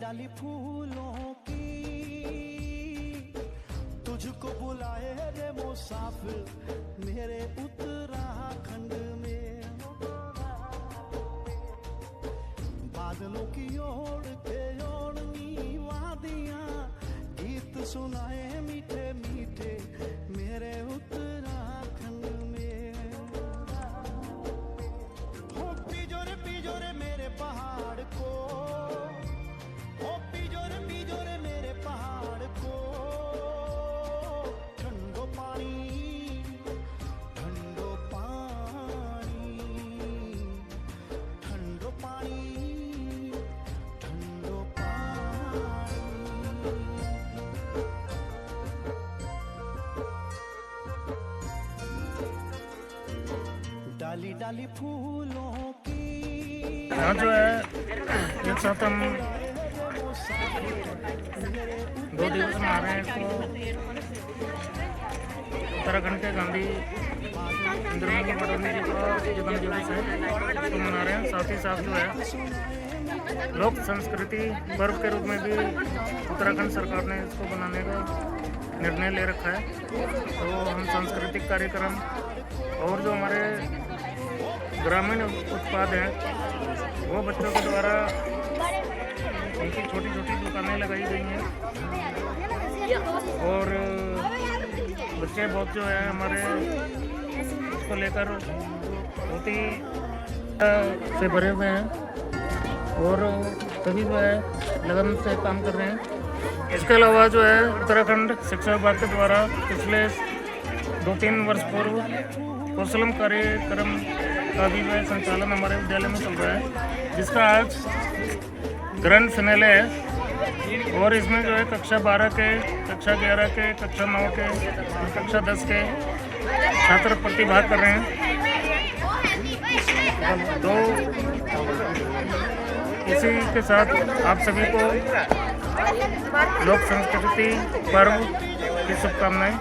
डाली फूलों की तुझको बुलाए रे मुसाफिर मेरे उत्तराखंड में। बादलों की ओर के ओढ़नी वादियां गीत सुनाए मीठे मीठे मेरे उत्तराखंड में। हो पिजोरे मेरे पहाड़ को, हो पिजोरे मेरे पहाड़ को। ठंडो पानी ठंडो पानी ठंडो पानी ठंडो पानी। डाली डाली फूलों की। यहाँ जो है एक साथ हम 2 दिवस मना रहे हैं। तो उत्तराखंड के गांधी इंद्रमणि बडोनी जी का जन्म दिवस है तो मना रहे हैं। साथ ही साथ जो है लोक संस्कृति पर्व के रूप में भी उत्तराखंड सरकार ने इसको बनाने का निर्णय ले रखा है। तो हम सांस्कृतिक कार्यक्रम और जो हमारे ग्रामीण उत्पाद हैं वो बच्चों के द्वारा उनकी छोटी छोटी दुकानें लगाई गई हैं और बच्चे बहुत जो है हमारे इसको लेकर बहुत ही से भरे हुए हैं और सभी जो है लगन से काम कर रहे हैं। इसके अलावा जो है उत्तराखंड शिक्षा विभाग के द्वारा पिछले 2-3 वर्ष पूर्व कौशलम कार्यक्रम का भी वह संचालन हमारे विद्यालय में चल रहा है, जिसका आज ग्रैंड फिनाले है। और इसमें जो है कक्षा 12 के, कक्षा 11 के, कक्षा 9 के, कक्षा 10 के छात्र प्रतिभाग कर रहे हैं। तो इसी के साथ आप सभी को लोक संस्कृति पर्व की शुभकामनाएं।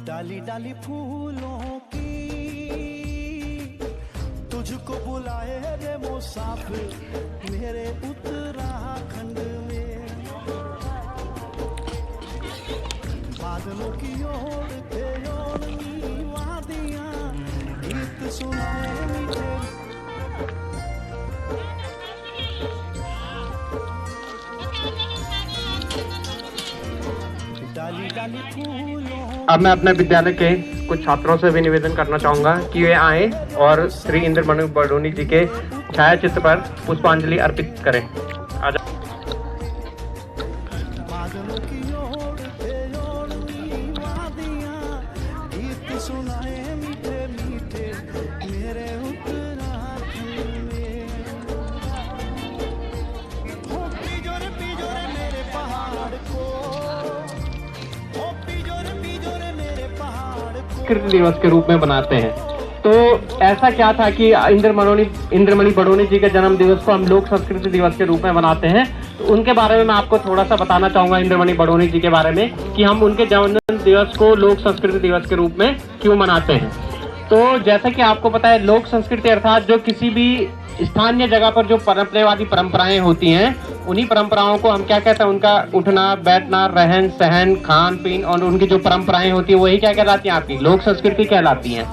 डाली डाली फूलों की तुझको बुलाए रे मुसाफिर मेरे उत्तराखंड में। बादलों की ओर के ओढ़नी वादियां गीत सुनाए मीठे। डाली डाली फूलों। अब मैं अपने विद्यालय के कुछ छात्रों से भी निवेदन करना चाहूँगा कि वे आएँ और श्री इंद्रमणि बडोनी जी के छायाचित्र पर पुष्पांजलि अर्पित करें। आजा। संस्कृति दिवस के रूप में बनाते हैं। तो ऐसा क्या था कि इंद्रमणि बडोनी जी के जन्म दिवस को हम लोक संस्कृति दिवस के रूप में बनाते हैं। तो उनके बारे में मैं आपको थोड़ा सा बताना चाहूंगा इंद्रमणि बडोनी जी के बारे में कि हम उनके जन्म दिवस को लोक संस्कृति दिवस के रूप में क्यों मनाते हैं। तो जैसा कि आपको पता है, लोक संस्कृति अर्थात जो किसी भी स्थानीय जगह पर जो परंपरावादी परंपराएं होती हैं, उन्हीं परंपराओं को हम क्या कहते हैं, उनका उठना बैठना, रहन सहन, खान पीन और उनकी जो परंपराएं होती है वही क्या कहलाती हैं, आपकी लोक संस्कृति कहलाती हैं।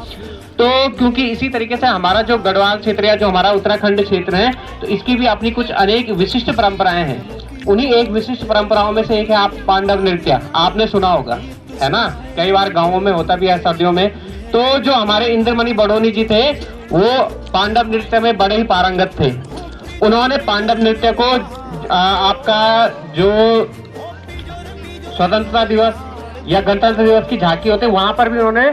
तो क्योंकि इसी तरीके से हमारा जो गढ़वाल क्षेत्र या जो हमारा उत्तराखंड क्षेत्र है, तो इसकी भी अपनी कुछ अनेक विशिष्ट परंपराएं हैं। उन्हीं एक विशिष्ट परंपराओं में से एक है आप पांडव नृत्य, आपने सुना होगा, है ना, कई बार गाँवों में होता भी है शादियों में। तो जो हमारे इंद्रमणि बडोनी जी थे वो पांडव नृत्य में बड़े ही पारंगत थे। उन्होंने पांडव नृत्य को आपका जो स्वतंत्रता दिवस या गणतंत्र दिवस की झांकी होते वहां पर भी उन्होंने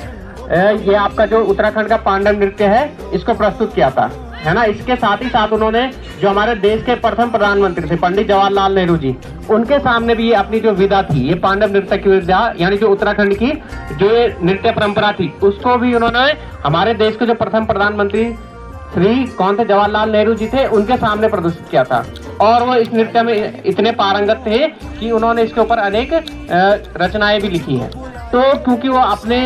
ये आपका जो उत्तराखंड का पांडव नृत्य है इसको प्रस्तुत किया था। है ना। इसके साथ ही साथ उन्होंने जो हमारे देश के प्रथम प्रधानमंत्री थे पंडित जवाहरलाल नेहरू जी, उनके सामने भी ये अपनी जो विधा थी, ये पांडव नृत्य की विधा, यानी जो उत्तराखंड की जो ये नृत्य परंपरा थी, उसको भी उन्होंने हमारे देश के जो प्रथम प्रधानमंत्री श्री कौन थे, जवाहरलाल नेहरू जी थे, उनके सामने प्रदर्शित किया था। और वो इस नृत्य में इतने पारंगत थे कि उन्होंने इसके ऊपर अनेक रचनाएं भी लिखी हैं। तो क्योंकि वो अपने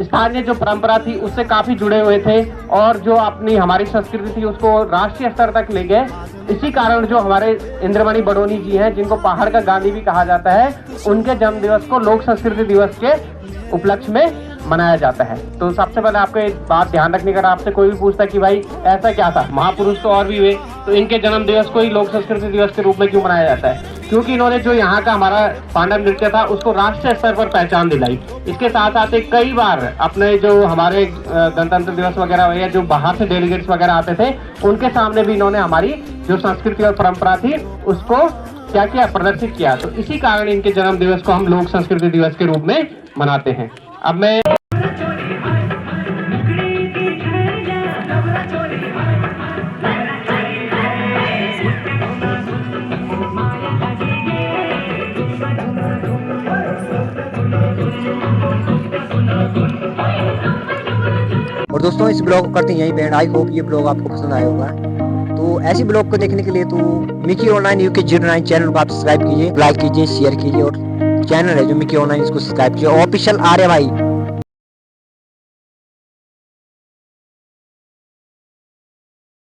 स्थानीय जो परंपरा थी उससे काफी जुड़े हुए थे और जो अपनी हमारी संस्कृति थी उसको राष्ट्रीय स्तर तक ले गए, इसी कारण जो हमारे इंद्रमणि बडोनी जी हैं, जिनको पहाड़ का गांधी भी कहा जाता है, उनके जन्म दिवस को लोक संस्कृति दिवस के उपलक्ष्य में मनाया जाता है। तो सबसे पहले आपको एक बात ध्यान रखने का, आपसे कोई भी पूछता कि भाई ऐसा क्या था, महापुरुष तो और भी हुए, तो इनके जन्म दिवस को ही लोक संस्कृति दिवस के रूप में क्यों मनाया जाता है? क्योंकि इन्होंने जो यहाँ का हमारा पांडव नृत्य था उसको राष्ट्रीय स्तर पर पहचान दिलाई। इसके साथ साथ कई बार अपने जो हमारे गणतंत्र दिवस वगैरह हुए, जो बाहर से डेलीगेट्स वगैरह आते थे, उनके सामने भी इन्होंने हमारी जो संस्कृति और परंपरा थी उसको क्या किया, प्रदर्शित किया। तो इसी कारण इनके जन्म दिवस को हम लोक संस्कृति दिवस के रूप में मनाते हैं। अब मैं और दोस्तों इस ब्लॉग को करते हैं यहीं बैंड। आई होप ये ब्लॉग आपको पसंद आया होगा। तो ऐसी ब्लॉग को देखने के लिए तो मिकी ऑनलाइन यूके 09 चैनल को आप सब्सक्राइब कीजिए, लाइक कीजिए, शेयर कीजिए और चैनल है जो मिकी ऑनलाइन इसको सब्सक्राइब कीजिए। ऑफिशियल आर्य भाई